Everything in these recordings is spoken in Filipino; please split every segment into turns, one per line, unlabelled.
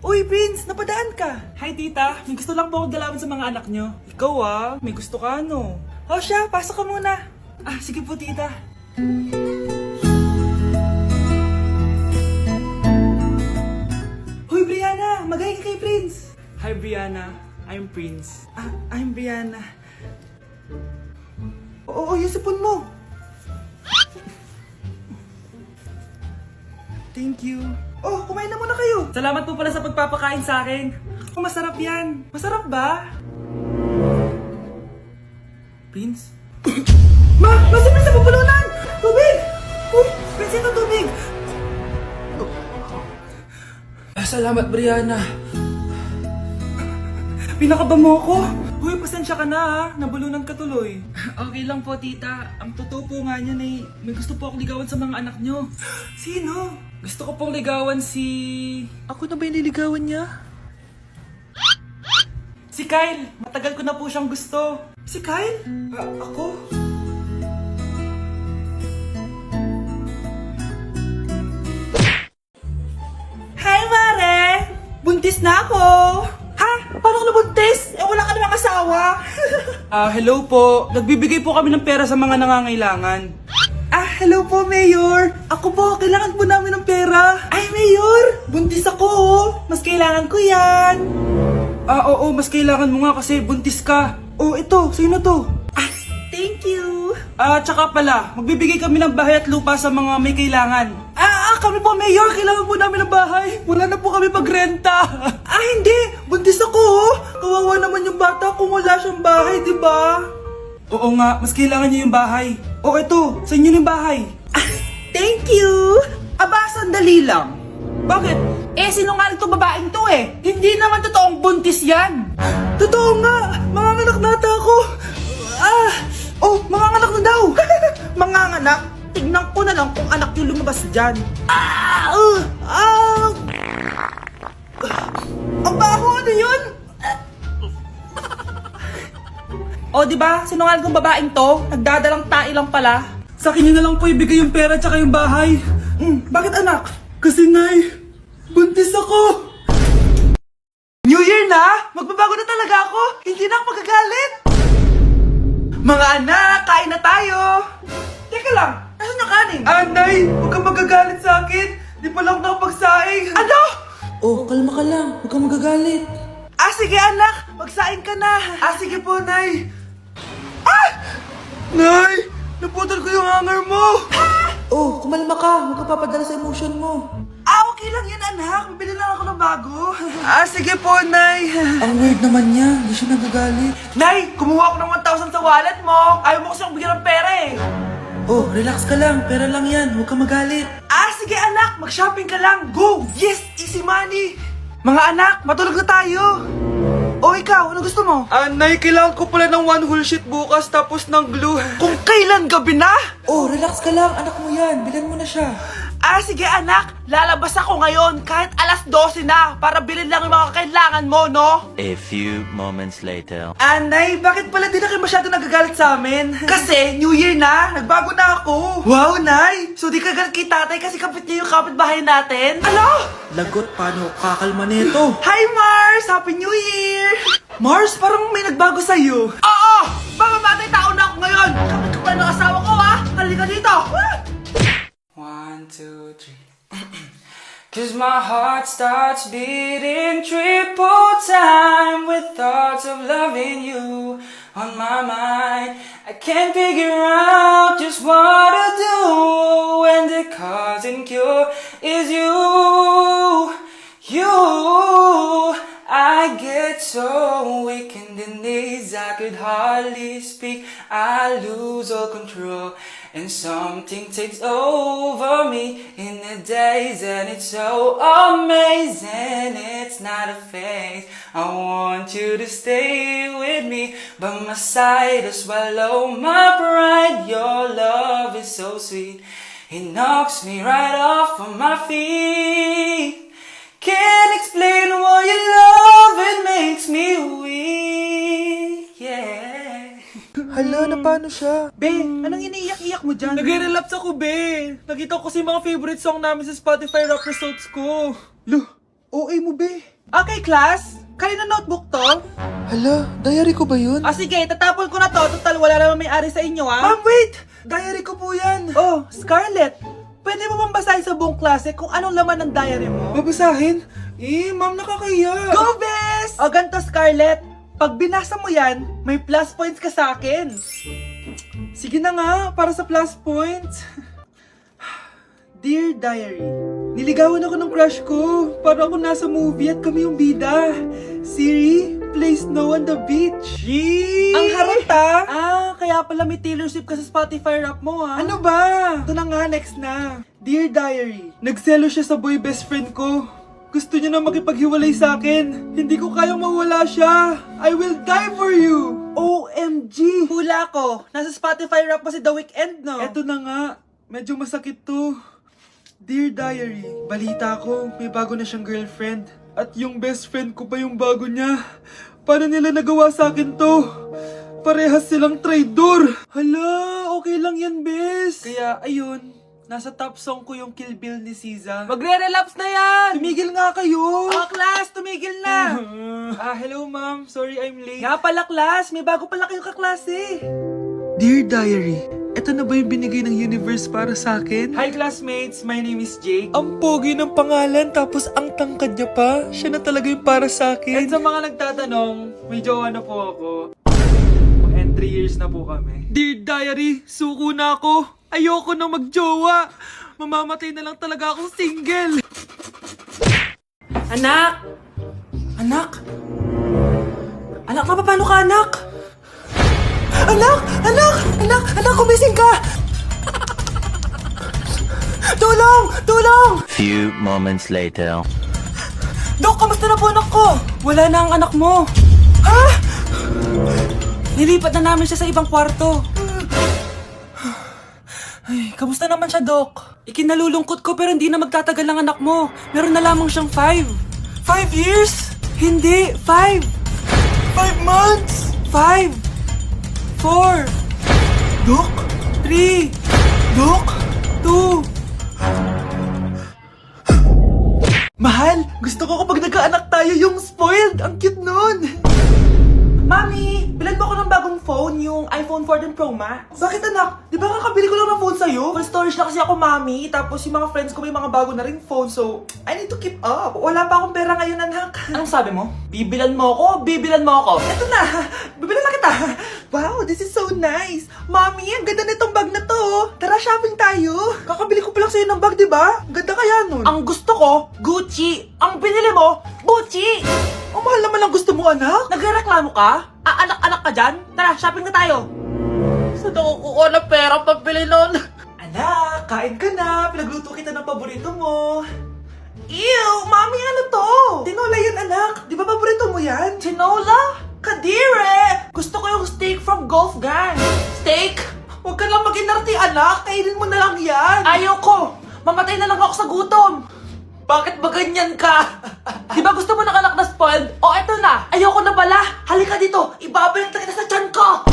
Uy, Prince, napadaan ka. Hi, tita. May gusto lang po ako dalawin sa mga anak nyo. Ikaw may gusto ka no? O siya, pasok ka muna. Sige po, tita. Hoy, Brianna, magaling ka kay Prince. Hi, Brianna. I'm Prince. I'm Brianna. Oo, yung sipon mo. Thank you. Oh, kumain na muna kayo. Salamat po pala sa pagpapakain sa akin. Oh, masarap yan. Masarap ba? Prince? Si Prince na pupulunan! Tubig! Uy, Prince, ito tubig! Salamat, Brianna. Pinakaba mo ako. Uy, pasensya ka na ha. Nabulunan ka tuloy. Okay lang po, tita. Ang totoo po nga niyan ay may gusto po akong ligawan sa mga anak nyo. Sino? Gusto ko pong ligawan si... Ako na ba yung niligawan niya? Si Kyle. Matagal ko na po siyang gusto. Si Kyle? Ako? Hi, Mare! Buntis na ako! Ha? Paano ka nabuntis? Wala ka namang asawa. Hello po. Nagbibigay po kami ng pera sa mga nangangailangan. Hello po, Mayor. Ako po, kailangan po namin ng pera. Ay, Mayor! Buntis ako, Mas kailangan ko yan. Oo, mas kailangan mo nga kasi buntis ka. Ito, sino to? Thank you. Tsaka pala, magbibigay kami ng bahay at lupa sa mga may kailangan. Kami po, Mayor. Kailangan po namin ng bahay. Wala na po kami pagrenta. Hindi. Buntis ako, Kawawa naman yung bata kung wala siyang bahay, di ba? Oo nga, mas kailangan niyo yung bahay. Ito, sa inyo yung bahay. Thank you. Sandali lang. Bakit? Sinungaling to babaeng to Hindi naman totoong buntis yan. Totoo nga. Manganganak nata ako. Manganganak na daw. Manganganak? Tignan ko na lang kung anak yung lumabas dyan. Ang baho, ano yun? Diba? Sinungaling kong babaeng to, nagdadalang tae lang pala. Sa akin na lang po ibigay yung pera tsaka yung bahay. Bakit anak? Kasi Nay, buntis ako. New Year na? Magbabago na talaga ako. Hindi na ako magagalit. Mga anak, kain na tayo. Teka lang, nasan yung kanin? Nay, huwag kang magagalit sa akin. Di pa lang nakapagsaing. Ano? Kalma ka lang. Huwag kang magagalit. Sige anak, magsaing ka na. Sige po, Nay. Nay, naputol ko yung hanger mo. Kumalma ka. Huwag ka papadala sa emotion mo. Okay lang yan, anak. Bibili lang ako ng bago. Sige po, Nay. Ang weird naman niya. Hindi siya nagagalit. Nay, kumuha ako ng 1,000 sa wallet mo. Ayaw mo kasi akong bigyan ng pera relax ka lang. Pera lang yan. Huwag ka magalit. Sige anak. Mag-shopping ka lang. Go! Yes! Easy money! Mga anak, matulog na tayo. Ikaw, ano gusto mo? Nay, kailangan ko pala ng one whole sheet bukas tapos ng glue. Kung kailan gabi na? Relax ka lang. Anak mo yan. Bilan mo na siya. Sige anak. Lalabas ako ngayon kahit alas 12 na para bilhin lang yung mga kailangan mo, no?
A few moments later.
Nay, bakit pala di na kayo masyado nagagalit sa amin? Kasi, New Year na. Nagbago na ako. Wow, Nay. So di ka galit kay tatay kasi kapit niya yung kapitbahay natin? Ano? Lagot, paano kakalma nito? Hi, Mars! Happy New Year! Mars, parang may nagbago sa'yo. Oo! Mamamatay tao na ako ngayon! Kapit ko pa ng asawa ko, Halika dito! 1, 2, 3. Cause my heart starts beating triple time with thoughts of loving you on my mind. I can't figure out just what to do when the cause and cure is you. I get so weak in the knees, I could hardly speak. I lose all control and something takes over me in the days, and it's so amazing. It's not a phase. I want you to stay with me by my side to swallow my pride. Your love is so sweet, it knocks me right off of my feet. Can't explain why your love, it makes me weak, yeah. Hala, na paano siya? Be, anong iniiyak-iyak mo dyan? Nag-relapse ako, be. Nakita ko kasi mga favorite song namin sa Spotify rap results ko. OA mo, be. Okay, class. Kanina notebook to?
Hala, diary ko ba yun?
Ah, sige, tatapon ko na to. Total, wala naman may-ari sa inyo, ha? Ma'am, wait! Diary ko po yan. Oh, Scarlett. Pwede mo bang basahin sa buong klase kung anong laman ng diary mo?
Babasahin? Ma'am, nakakahiya.
Go, Bes! O, ganito, Scarlett. Pag binasa mo yan, may plus points ka sa akin. Sige na nga, para sa plus points. Dear Diary, niligawan ako ng crush ko. Para ako nasa movie at kami yung bida. Siri plays Snow on the Beach. Yee! Ang harot ah! Kaya pala may Taylor Swift ka sa Spotify rap mo ah. Ano ba? Ito na nga, next na. Dear Diary, nagselo siya sa boy best friend ko. Gusto niya na makipaghiwalay sa akin. Hindi ko kayang mawala siya. I will die for you. OMG! Hula ko. Nasa Spotify rap pa si The Weeknd, no? Eto na nga. Medyo masakit to. Dear Diary, balita ko, may bago na siyang girlfriend. At yung best friend ko pa yung bago niya. Paano nila nagawa sa akin to? Parehas silang traitor. Hala, okay lang yan, bes. Kaya, ayun, nasa top song ko yung Kill Bill ni SZA. Magre-relapse na yan! Tumigil nga kayo! Oh, class, tumigil na! Hello ma'am. Sorry I'm late. Nga pala, class. May bago pala kayong kaklase. Dear Diary, eto na ba yung binigay ng universe para sa akin? Hi classmates, my name is Jake. Ang pogi ng pangalan, tapos ang tangkad niya pa. Siya na talaga yung para sa akin. And sa mga nagtatanong, may jowa na po ako. And 3 years na po kami. Dear Diary, suko na ako. Ayoko na magjowa. Mamamatay na lang talaga akong single. Anak! Anak? Anak, paano ka, anak? Anak! Anak! Anak! Anak, kumising ka! Tulong! Tulong!
Few moments later.
Dok, kamusta na po anak ko? Wala na ang anak mo. Ha? Nilipat na namin siya sa ibang kwarto. Ay, kamusta naman siya, Dok? Ikinalulungkot ko pero hindi na magtatagal ang anak mo. Meron na lamang siyang 5. 5 years? Hindi, 5. 5 months? 5. 4. Dok? 3. Dok? 2. Mahal, gusto ko kapag nagkaanak tayo yung spoiled. Ang cute nun. Mami, bilan mo ako ng bagong phone, yung iPhone 14 Pro Max. Bakit anak? Di ba kakabili ko lang ng phone sa'yo? Full storage na kasi ako, Mami. Tapos yung mga friends ko may mga bago na ring phone, so I need to keep up. Wala pa akong pera ngayon, anak. Anong sabi mo? Bibilan mo ako? Bibilan mo ako? Eto na, bibilan na kita. Wow, this is so nice. Mami, ang ganda nitong bag na to. Tara, shopping tayo. Kakabili ko pa lang sa'yo ng bag, di ba? Ang ganda kaya nun. Ang gusto ko, Gucci. Ang binili mo, Gucci. Ang mahal naman ang gusto mo, anak. Nagrereklamo ka? Anak-anak ka dyan? Tara, shopping na tayo. Saan ako kukuha ng pera pambili nun? Anak, kain ka na. Pinagluto kita ng paborito mo. Ew, Mami, ano to? Tinola yan, anak. Di ba paborito mo yan? Tinola? Kadire! Gusto ko yung steak from Golf Gang. Steak? Huwag ka lang mag-inarti, anak. Kainin mo na lang yan. Ayoko. Mamatay na lang ako sa gutom. Bakit ba ganyan ka? Di ba gusto mo ng anak na spoiled? O eto na, ayoko na pala. Halika dito, ibabalot kita sa tiyan ko.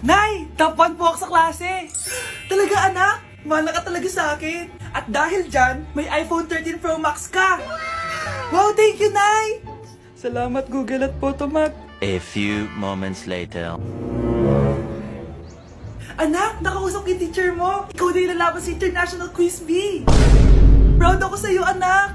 Nay, top 1 po ako sa klase. Talaga anak? Mahal ka talaga sa akin. At dahil dyan, may iPhone 13 Pro Max ka. Wow, thank you, Nay. Salamat Google at Photomat.
A few moments later.
Anak, nakausap yung teacher mo. Ikaw na yung lalaban sa International Quiz Bee. Proud ako sa'yo, anak.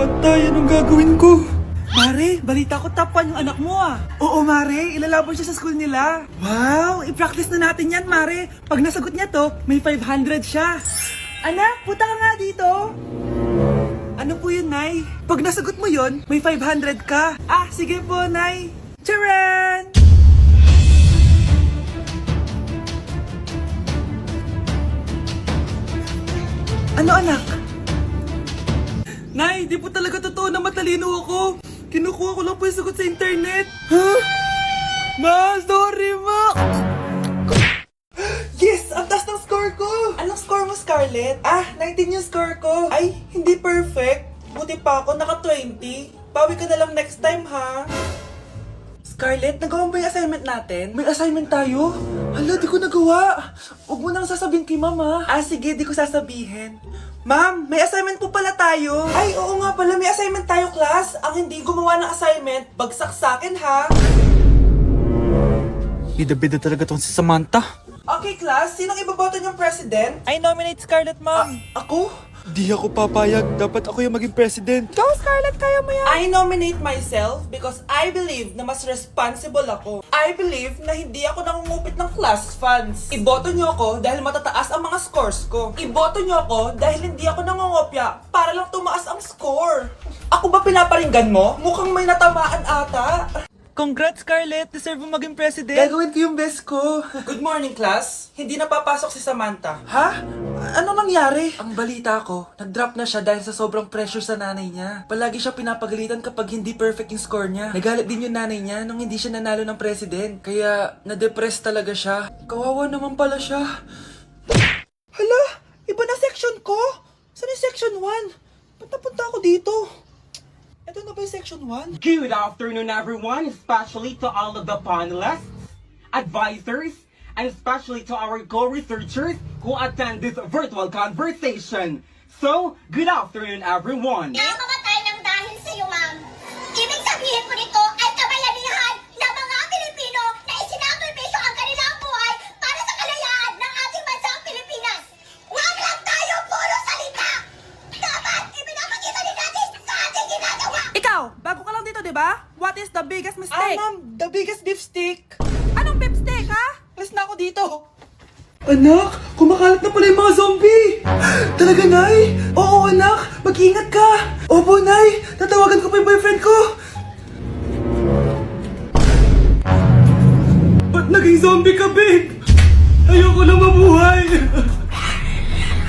Patay, anong gagawin ko? Mare, balita ko top 1 yung anak mo ah. Oo, Mare, ilalaban siya sa school nila. Wow, i-practice na natin yan, Mare. Pag nasagot niya to, may 500 siya. Anak, punta ka nga dito. Ano po yun, Nay? Pag nasagot mo yun, may 500 ka. Ah, sige po, Nay. Charan! Ano, anak? Nay, di po talaga totoo na matalino ako. Kinukuha ko lang po yung sagot sa internet. Huh? Ma, sorry, Ma. Yes! Ang taas ng score ko! Anong score mo, Scarlett? 19 yung score ko. Ay, hindi perfect. Buti pa ako, naka 20. Bawi ka na lang next time, ha? Scarlett, nagawa mo ba yung assignment natin? May assignment tayo? Hala, di ko nagawa. Huwag mo nang sasabihin kay mama. Ah, sige, di ko sasabihin. Ma'am, may assignment po pala tayo. Ay, oo nga pala, may assignment tayo, class. Ang hindi gumawa ng assignment, bagsak sa akin, ha?
Bida-bida talaga tong si Samantha.
Okay, class, sinong iboboto niyong president?
I nominate Scarlett, ma'am.
Ako?
Di ako papayag. Dapat ako yung maging president.
Go, Scarlett, kaya mo yan. I nominate myself because I believe na mas responsible ako. I believe na hindi ako nangungupit ng class funds. Iboto niyo ako dahil matataas ang mga scores ko. Iboto niyo ako dahil hindi ako nangungopya para lang tumaas ang score. Ako ba pinaparinggan mo? Mukhang may natamaan ata.
Congrats, Scarlett. Deserve mo maging president.
Gagawin ko yung best ko. Good morning, class. Hindi na papasok si Samantha. Ha? Ano nangyari? Ang balita ko, nag-drop na siya dahil sa sobrang pressure sa nanay niya. Palagi siya pinapagalitan kapag hindi perfect yung score niya. Nagalit din yung nanay niya nung hindi siya nanalo ng president. Kaya, na-depress talaga siya. Kawawa naman pala siya. Hala, iba na section ko. Saan yung section 1? Ba't napunta ako dito? Ito na ba yung section 1?
Good afternoon, everyone, especially to all of the panelists, advisors, and especially to our co-researchers who attend this virtual conversation. So, good afternoon, everyone.
Namamatay ng dahil sa iyo, ma'am. Ibig sabihin po nito ay kabayanihan ng mga Pilipino na isinakripisyo ang kanilang buhay para sa kalayaan ng ating bansang Pilipinas. Huwag lang tayo puro salita! Dapat ipinapakita din natin sa ating ginagawa!
Ikaw, bago ka lang dito, di ba? What is the biggest mistake?
Ma'am, the biggest beef stick.
Anong beef steak, ha?
Alis na ako dito. Anak, kumakalat na pala yung mga zombie! Talaga, Nay? Oo, anak! Mag-ingat ka! Opo, Nay! Tatawagan ko pa yung boyfriend ko! Ba't naging zombie ka, babe? Ayoko na mabuhay!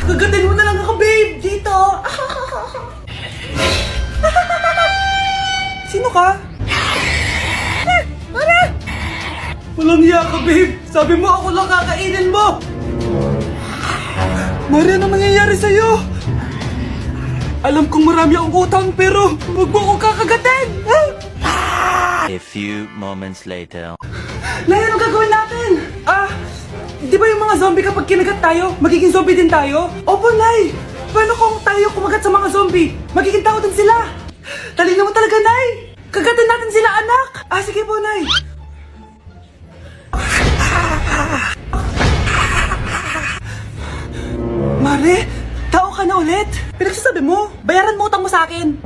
Kagatin mo na lang ako, babe! Dito! Sino ka? Walang hiya ka, babe! Sabi mo ako lang kakainin mo! Mari, anong nangyayari sa'yo? Alam kong marami akong utang pero huwag mo akong kakagatin!
A few moments later.
Nay, anong gagawin natin? Di ba yung mga zombie kapag kinagat tayo, magiging zombie din tayo? Opo, Nay! Paano kung tayo kumagat sa mga zombie? Magiging tao din sila! Talino mo talaga, Nay! Kagatin natin sila, anak! Sige po, Nay! Mare, tao ka na ulit. Pinagsasabi mo, bayaran mo utang mo sa akin.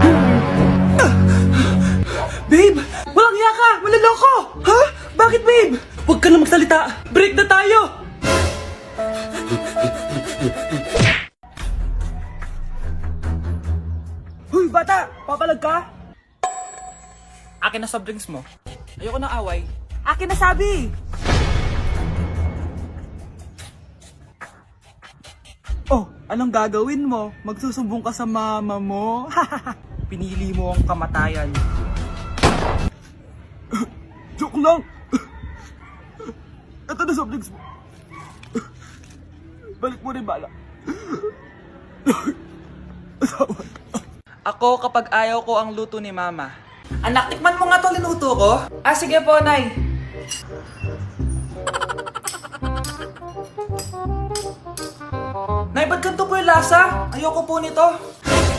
Babe, walang hiya ka, maloloko. Ha? Bakit, babe? Huwag ka na magsalita. Break na tayo. Huy, bata, papalag ka?
Akin na soft drinks mo. Ayoko ng away.
Akin na sabi!
Oh, anong gagawin mo? Magsusumbong ka sa mama mo? Pinili mo ang kamatayan. Joke lang! Ito na soft drinks mo. Balik mo rin bala. Ako kapag ayaw ko ang luto ni mama. Anak, tikman mo nga to linuto ko. Sige po, Nay. Nay, ba't ganito po yung lasa? Ayoko po nito.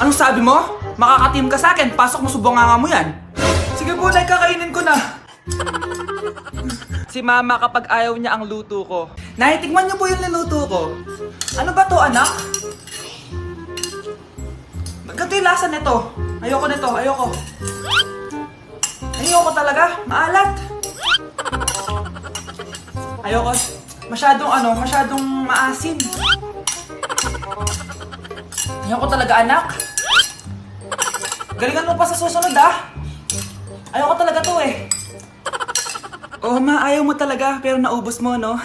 Anong sabi mo? Makakatim ka sa akin, pasok mo subonganga mo yan. Sige po, Nay, kakainin ko na. Si mama kapag ayaw niya ang luto ko. Nay, tikman niyo po yung niluto ko. Ano ba to, anak? Ganito yung lasa nito. Ayoko nito, ayoko. Ayoko talaga, maalat. Ayoko, masyadong maasim. Ayoko talaga, anak. Galingan mo pa sa susunod, Ayoko talaga to eh. Oh, ma, ayaw mo talaga, pero naubos mo, no?